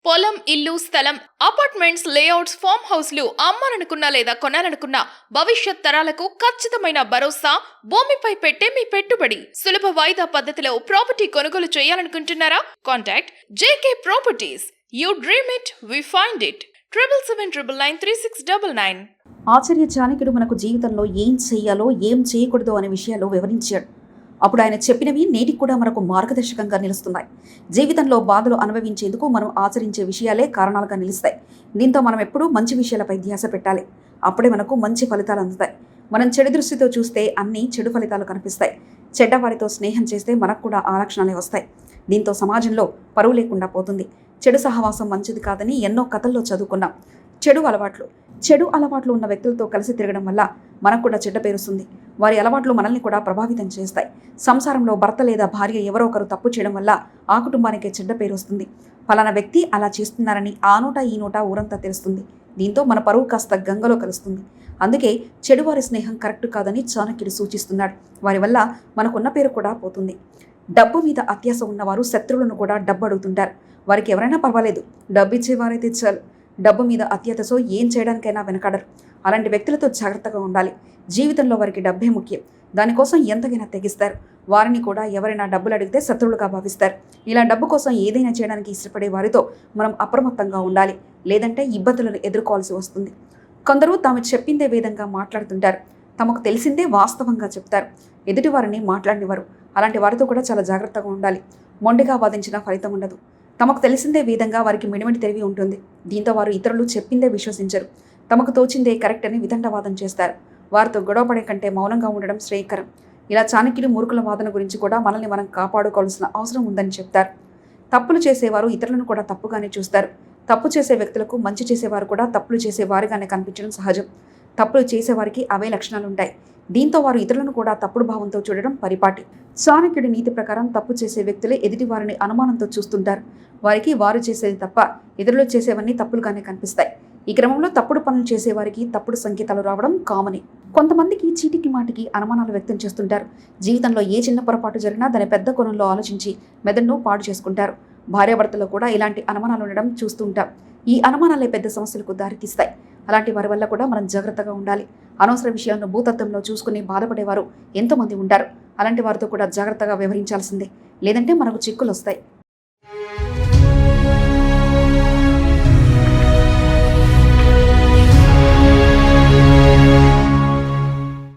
పొలం, ఇల్లు, స్థలం, అపార్ట్మెంట్స్, లేఅవుట్స్, ఫామ్ హౌస్లు అమ్మాలనుకున్నా లేదా కొనాలనుకున్నా భవిష్యత్ తరాలకు ఖచ్చితమైన భరోసా భూమిపై పెట్టే మీ పెట్టుబడి. సులభ వాయిదా పద్ధతిలో ప్రాపర్టీ కొనుగోలు చేయాలనుకుంటున్నారా? Contact JK properties. You dream it, we find it. 7799936999. Acharya చాణక్యుడు మనకు జీవితంలో ఏం చేయాలో ఏం చేయకూడదో అనే విషయాలు వివరించాడు. అప్పుడు ఆయన చెప్పినవి నేటికి కూడా మనకు మార్గదర్శకంగా నిలుస్తున్నాయి. జీవితంలో బాధలు అనుభవించేందుకు మనం ఆచరించే విషయాలే కారణాలుగా నిలుస్తాయి. దీంతో మనం ఎప్పుడూ మంచి విషయాలపై ధ్యాస పెట్టాలి. అప్పుడే మనకు మంచి ఫలితాలు అందుతాయి. మనం చెడు దృష్టితో చూస్తే అన్ని చెడు ఫలితాలు కనిపిస్తాయి. చెడ్డవారితో స్నేహం చేస్తే మనకు కూడా ఆ లక్షణాలే వస్తాయి. దీంతో సమాజంలో పరువు లేకుండా పోతుంది. చెడు సహవాసం మంచిది కాదని ఎన్నో కథల్లో చదువుకున్నాం. చెడు అలవాట్లు ఉన్న వ్యక్తులతో కలిసి తిరగడం వల్ల మనకు కూడా చెడ్డ పేరుస్తుంది. వారి అలవాట్లు మనల్ని కూడా ప్రభావితం చేస్తాయి. సంసారంలో భర్త లేదా భార్య ఎవరో ఒకరు తప్పు చేయడం వల్ల ఆ కుటుంబానికి చెడ్డ పేరు వస్తుంది. ఫలానా వ్యక్తి అలా చేస్తున్నారని ఆ నోట ఈ నోట ఊరంతా తెలుస్తుంది. దీంతో మన పరువు కాస్త గంగలో కలుస్తుంది. అందుకే చెడువారి స్నేహం కరెక్ట్ కాదని చాణక్యుడు సూచిస్తున్నాడు. వారి వల్ల మనకున్న పేరు కూడా పోతుంది. డబ్బు మీద అత్యాస ఉన్నవారు శత్రువులను కూడా డబ్బు అడుగుతుంటారు. వారికి ఎవరైనా పర్వాలేదు, డబ్బు ఇచ్చేవారైతే చాలు. డబ్బు మీద అత్యాసతో ఏం చేయడానికైనా వెనకాడరు. అలాంటి వ్యక్తులతో జాగ్రత్తగా ఉండాలి. జీవితంలో వారికి డబ్బే ముఖ్యం. దానికోసం ఎంతకైనా తెగిస్తారు. వారిని కూడా ఎవరైనా డబ్బులు అడిగితే శత్రువులుగా భావిస్తారు. ఇలా డబ్బు కోసం ఏదైనా చేయడానికి ఇష్టపడే వారితో మనం అప్రమత్తంగా ఉండాలి. లేదంటే ఇబ్బందులను ఎదుర్కోవాల్సి వస్తుంది. కొందరు తాము చెప్పిందే విధంగా మాట్లాడుతుంటారు. తమకు తెలిసిందే వాస్తవంగా చెప్తారు. ఎదుటి వారిని మాట్లాడినవారు. అలాంటి వారితో కూడా చాలా జాగ్రత్తగా ఉండాలి. మొండిగా వాదించిన ఫలితం ఉండదు. తమకు తెలిసిందే విధంగా వారికి మిడిమిడి తెలివి ఉంటుంది. దీంతో వారు ఇతరులు చెప్పిందే విశ్వసించరు. తమకు తోచిందే కరెక్ట్ అని వితండవాదం చేస్తారు. వారితో గొడవపడే కంటే మౌనంగా ఉండడం శ్రేయకరం. ఇలా చాణక్యుడు మూర్ఖుల వాదన గురించి కూడా మనల్ని మనం కాపాడుకోవాల్సిన అవసరం ఉందని చెప్తారు. తప్పులు చేసేవారు ఇతరులను కూడా తప్పుగానే చూస్తారు. తప్పు చేసే వ్యక్తులకు మంచి చేసేవారు కూడా తప్పులు చేసేవారుగానే కనిపించడం సహజం. తప్పులు చేసేవారికి అవే లక్షణాలుంటాయి. దీంతో వారు ఇతరులను కూడా తప్పుడు భావంతో చూడడం పరిపాటి. చాణక్యుడి నీతి ప్రకారం తప్పు చేసే వ్యక్తులే ఎదుటి వారిని అనుమానంతో చూస్తుంటారు. వారికి వారు చేసేది తప్ప ఇతరులు చేసేవన్నీ తప్పులుగానే కనిపిస్తాయి. ఈ క్రమంలో తప్పుడు పనులు చేసేవారికి తప్పుడు సంకేతాలు రావడం కామనే. కొంతమందికి చీటికి మాటికి అనుమానాలు వ్యక్తం చేస్తుంటారు. జీవితంలో ఏ చిన్న పొరపాటు జరిగినా దాని పెద్ద కోణంలో ఆలోచించి మెదడును పాడు చేసుకుంటారు. భార్యాభర్తలో కూడా ఇలాంటి అనుమానాలు ఉండడం చూస్తుంటాం. ఈ అనుమానాలే పెద్ద సమస్యలకు దారితీస్తాయి. అలాంటి వారి వల్ల కూడా మనం జాగ్రత్తగా ఉండాలి. అనవసర విషయాలను భూతత్వంలో చూసుకుని బాధపడేవారు ఎంతోమంది ఉంటారు. అలాంటి వారితో కూడా జాగ్రత్తగా వ్యవహరించాల్సిందే. లేదంటే మనకు చిక్కులు వస్తాయి.